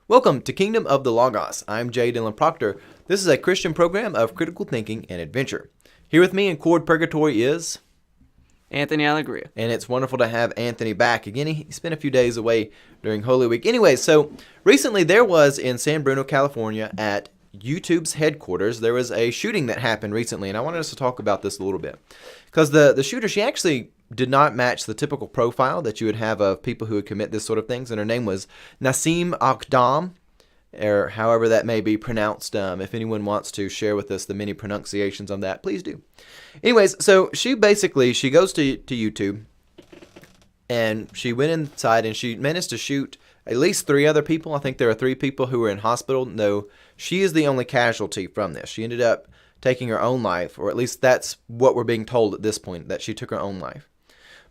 Welcome to Kingdom of the Logos. I'm J. Dylan Proctor. This is a Christian program of critical thinking and adventure. Here with me in Chord Purgatory is Anthony Allegria. And it's wonderful to have Anthony back. Again, he spent a few days away during Holy Week. Anyway, so recently there was in San Bruno, California at YouTube's headquarters, there was a shooting that happened recently, and I wanted us to talk about this a little bit. Because the shooter, she actually did not match the typical profile that you would have of people who would commit this sort of things, and her name was Nasim Akdam, or however that may be pronounced. If anyone wants to share with us the many pronunciations on that, please do. Anyways, so she goes to YouTube, and she went inside, and she managed to shoot at least 3 other people. I think there are 3 people who were in hospital, though she is the only casualty from this. She ended up taking her own life, or at least that's what we're being told at this point, that she took her own life.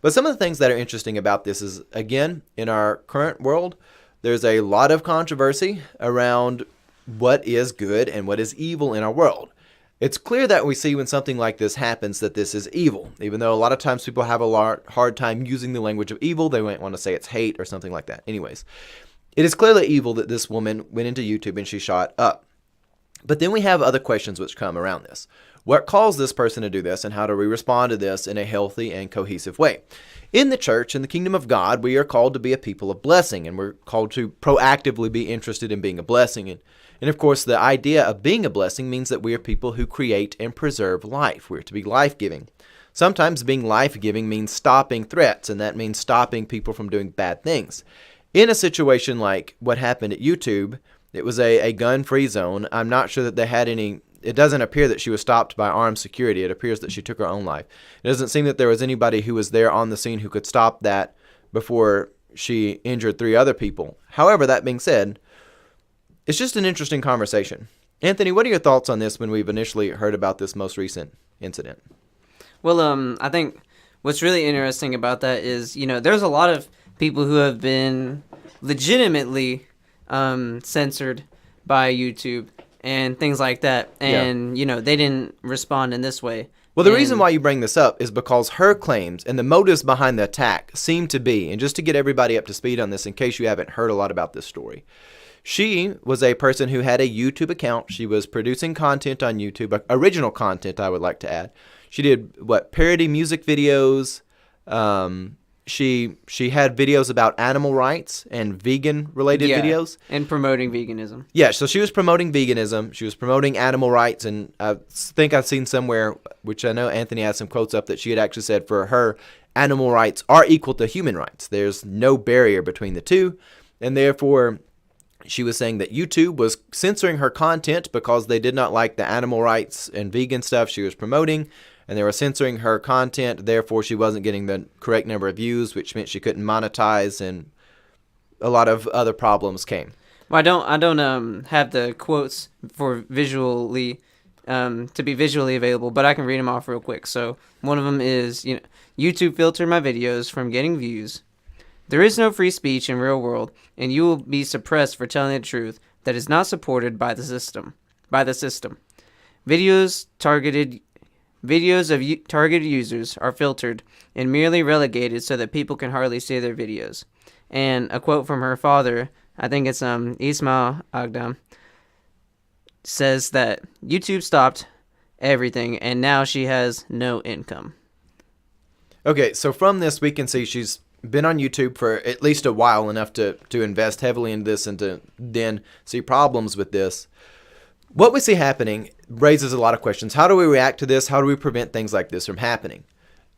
But some of the things that are interesting about this is, again, in our current world, there's a lot of controversy around what is good and what is evil in our world. It's clear that we see when something like this happens that this is evil, even though a lot of times people have a hard time using the language of evil. They might want to say it's hate or something like that. Anyways, it is clearly evil that this woman went into YouTube and she shot up. But then we have other questions which come around this. What caused this person to do this, and how do we respond to this in a healthy and cohesive way? In the church, in the kingdom of God, we are called to be a people of blessing, and we're called to proactively be interested in being a blessing. And of course, the idea of being a blessing means that we are people who create and preserve life. We're to be life-giving. Sometimes being life-giving means stopping threats, and that means stopping people from doing bad things. In a situation like what happened at YouTube, it was a gun-free zone. I'm not sure that they had any. It doesn't appear that she was stopped by armed security. It appears that she took her own life. It doesn't seem that there was anybody who was there on the scene who could stop that before she injured 3 other people. However, that being said, it's just an interesting conversation. Anthony, what are your thoughts on this when we've initially heard about this most recent incident? Well, I think what's really interesting about that is, there's a lot of people who have been legitimately censored by YouTube and things like that, and they didn't respond in this way. Well, the reason why you bring this up is because her claims and the motives behind the attack seem to be, and just to get everybody up to speed on this in case you haven't heard a lot about this story, she was a person who had a YouTube account. She was producing content on YouTube, original content, I would like to add. She did parody music videos. She had videos about animal rights and vegan-related videos. And promoting veganism. Yeah, so she was promoting veganism. She was promoting animal rights, and I think I've seen somewhere, which I know Anthony has some quotes up, that she had actually said for her, animal rights are equal to human rights. There's no barrier between the two, and therefore she was saying that YouTube was censoring her content because they did not like the animal rights and vegan stuff she was promoting, and they were censoring her content. Therefore, she wasn't getting the correct number of views, which meant she couldn't monetize, and a lot of other problems came. Well, I don't have the quotes for visually to be visually available, but I can read them off real quick. So one of them is, YouTube filtered my videos from getting views. There is no free speech in real world, and you will be suppressed for telling the truth that is not supported by the system. Videos of targeted users are filtered and merely relegated so that people can hardly see their videos. And a quote from her father, I think it's Ismail Agdam, says that YouTube stopped everything and now she has no income. Okay, so from this we can see she's been on YouTube for at least a while, enough to invest heavily in this and to then see problems with this. What we see happening raises a lot of questions. How do we react to this? How do we prevent things like this from happening?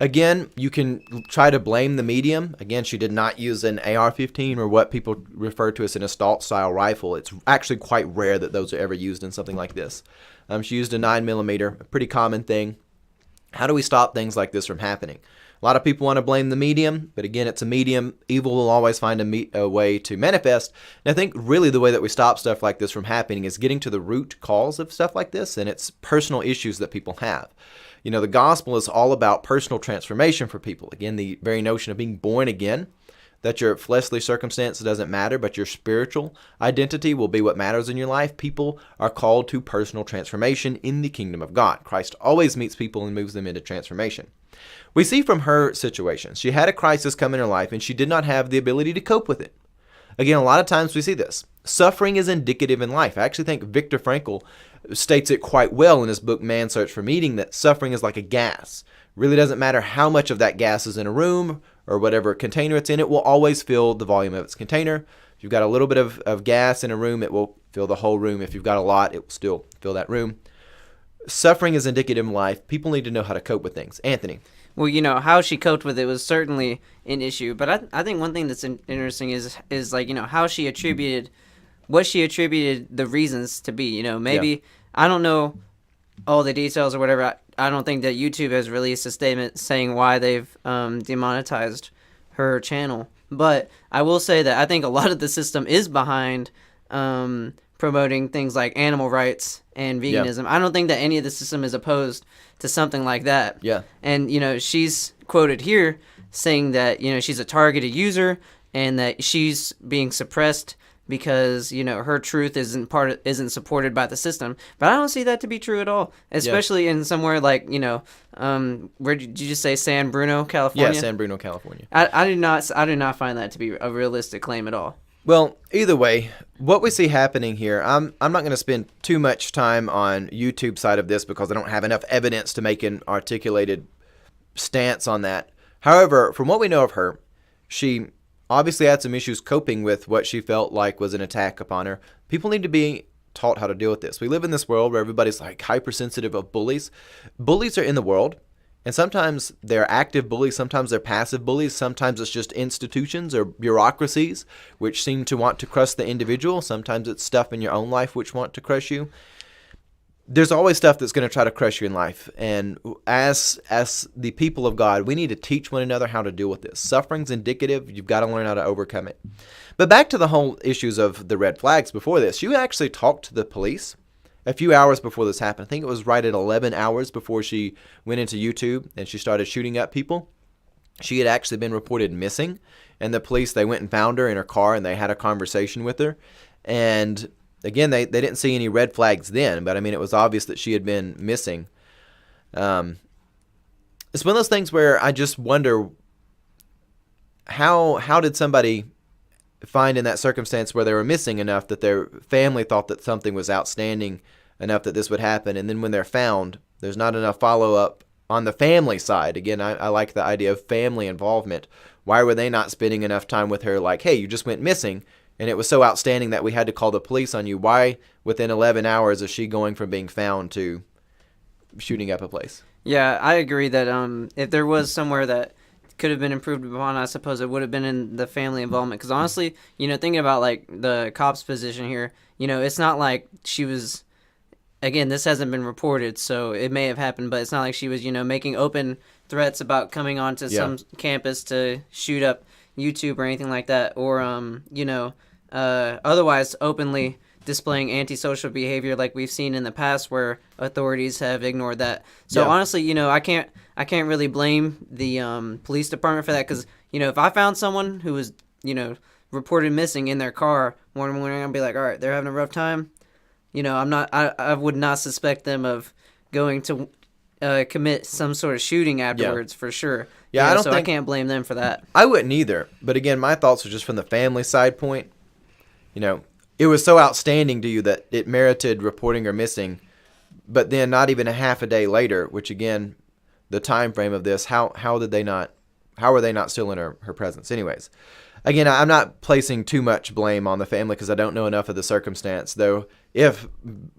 Again, you can try to blame the medium. Again, she did not use an AR-15 or what people refer to as an assault-style rifle. It's actually quite rare that those are ever used in something like this. She used a 9mm, a pretty common thing. How do we stop things like this from happening? A lot of people want to blame the medium, but again, it's a medium. Evil will always find a way to manifest. And I think really the way that we stop stuff like this from happening is getting to the root cause of stuff like this, and it's personal issues that people have. The gospel is all about personal transformation for people. Again, the very notion of being born again, that your fleshly circumstance doesn't matter, but your spiritual identity will be what matters in your life. People are called to personal transformation in the kingdom of God. Christ always meets people and moves them into transformation. We see from her situation, she had a crisis come in her life and she did not have the ability to cope with it. Again, a lot of times we see this. suffering is indicative in life. I actually think Viktor Frankl states it quite well in his book Man Search for Meaning, that suffering is like a gas. Really doesn't matter how much of that gas is in a room or whatever container it's in, it will always fill the volume of its container. If you've got a little bit of gas in a room, it will fill the whole room. If you've got a lot, it will still fill that room. Suffering is indicative in life. People need to know how to cope with things. Anthony. Well, how she coped with it was certainly an issue. But I think one thing that's interesting is like, how she attributed, what she attributed the reasons to be. Maybe, I don't know all the details or whatever. I don't think that YouTube has released a statement saying why they've demonetized her channel. But I will say that I think a lot of the system is behind promoting things like animal rights and veganism. I don't think that any of the system is opposed to something like that. Yeah. And, she's quoted here saying that, she's a targeted user and that she's being suppressed because, her truth isn't supported by the system. But I don't see that to be true at all, especially in somewhere like, where did you just say, San Bruno, California? Yeah, San Bruno, California. I do not find that to be a realistic claim at all. Well, either way, what we see happening here, I'm not going to spend too much time on YouTube side of this because I don't have enough evidence to make an articulated stance on that. However, from what we know of her, she obviously had some issues coping with what she felt like was an attack upon her. People need to be taught how to deal with this. We live in this world where everybody's like hypersensitive of bullies. Bullies are in the world. And sometimes they're active bullies, sometimes they're passive bullies, sometimes it's just institutions or bureaucracies which seem to want to crush the individual. Sometimes it's stuff in your own life which want to crush you. There's always stuff that's going to try to crush you in life. And as the people of God, we need to teach one another how to deal with this. Suffering's indicative. You've got to learn how to overcome it. But back to the whole issues of the red flags before this. You actually talked to the police a few hours before this happened. I think it was right at 11 hours before she went into YouTube and she started shooting up people. She had actually been reported missing, and the police, they went and found her in her car and they had a conversation with her. And again, they didn't see any red flags then, but I mean, it was obvious that she had been missing. It's one of those things where I just wonder how did somebody find in that circumstance where they were missing enough that their family thought that something was outstanding enough that this would happen, and then when they're found, there's not enough follow-up on the family side. Again, I like the idea of family involvement. Why were they not spending enough time with her like, hey, you just went missing, and it was so outstanding that we had to call the police on you? Why, within 11 hours, is she going from being found to shooting up a place? Yeah, I agree that if there was somewhere that could have been improved upon, I suppose it would have been in the family involvement. Because honestly, thinking about like the cop's position here, it's not like she was, again, this hasn't been reported, so it may have happened, but it's not like she was, making open threats about coming onto some campus to shoot up YouTube or anything like that, or otherwise openly displaying antisocial behavior like we've seen in the past where authorities have ignored that. So honestly, I can't really blame the police department for that, because if I found someone who was reported missing in their car one morning, I'd be like, all right, they're having a rough time. I would not suspect them of going to commit some sort of shooting afterwards for sure. Yeah, I can't blame them for that. I wouldn't either. But again, my thoughts are just from the family side point. It was so outstanding to you that it merited reporting her missing, but then not even a half a day later, which again, the time frame of this, how are they not still in her presence? Anyways, again, I'm not placing too much blame on the family because I don't know enough of the circumstance, though if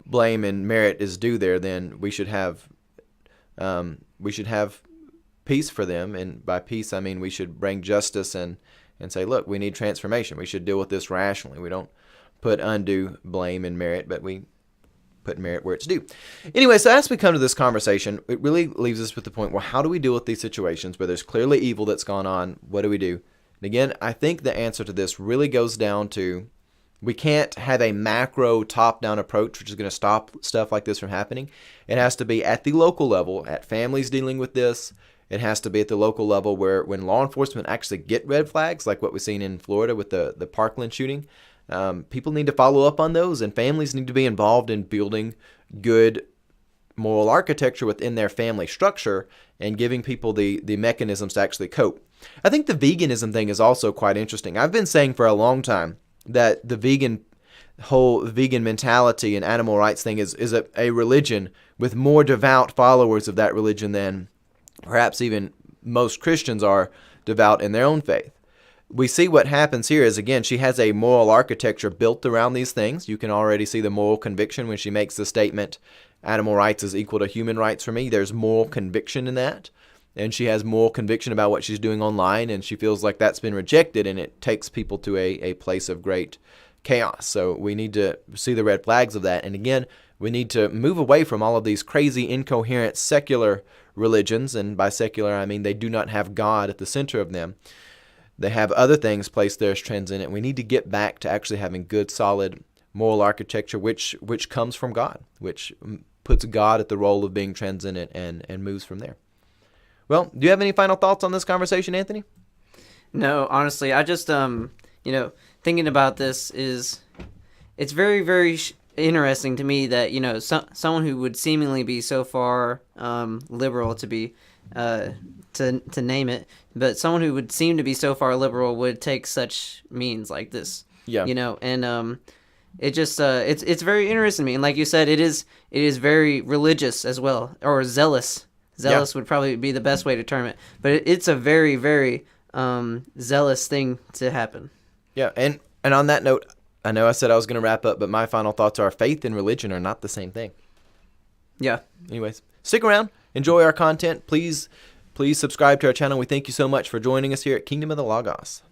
blame and merit is due there, then we should have peace for them, and by peace I mean we should bring justice and say, look, we need transformation. We should deal with this rationally. We don't put undue blame and merit, but we put merit where it's due. Anyway, so as we come to this conversation, it really leaves us with the point, well, how do we deal with these situations where there's clearly evil that's gone on? What do we do? And again, I think the answer to this really goes down to, we can't have a macro top-down approach which is going to stop stuff like this from happening. It has to be at the local level, at families dealing with this. It has to be at the local level where when law enforcement actually get red flags, like what we've seen in Florida with the Parkland shooting, people need to follow up on those, and families need to be involved in building good moral architecture within their family structure and giving people the mechanisms to actually cope. I think the veganism thing is also quite interesting. I've been saying for a long time that the vegan whole vegan mentality and animal rights thing is a religion with more devout followers of that religion than perhaps even most Christians are devout in their own faith. We see what happens here is, again, she has a moral architecture built around these things. You can already see the moral conviction when she makes the statement, animal rights is equal to human rights for me. There's moral conviction in that. And she has moral conviction about what she's doing online, and she feels like that's been rejected, and it takes people to a place of great chaos. So we need to see the red flags of that. And again, we need to move away from all of these crazy, incoherent, secular religions. And by secular, I mean they do not have God at the center of them. They have other things placed there as transcendent. We need to get back to actually having good, solid moral architecture, which comes from God, which puts God at the role of being transcendent and moves from there. Well, do you have any final thoughts on this conversation, Anthony? No, honestly, I just thinking about this it's very, very interesting to me that someone who would seemingly be so far liberal to be to name it, but someone who would seem to be so far liberal would take such means like this. Yeah. And it just it's very interesting to me. And like you said, it is very religious as well, or zealous. Zealous would probably be the best way to term it. But it's a very, very zealous thing to happen. Yeah, and on that note, I know I said I was going to wrap up, but my final thoughts are faith and religion are not the same thing. Yeah. Anyways, stick around. Enjoy our content. Please subscribe to our channel. We thank you so much for joining us here at Kingdom of the Logos.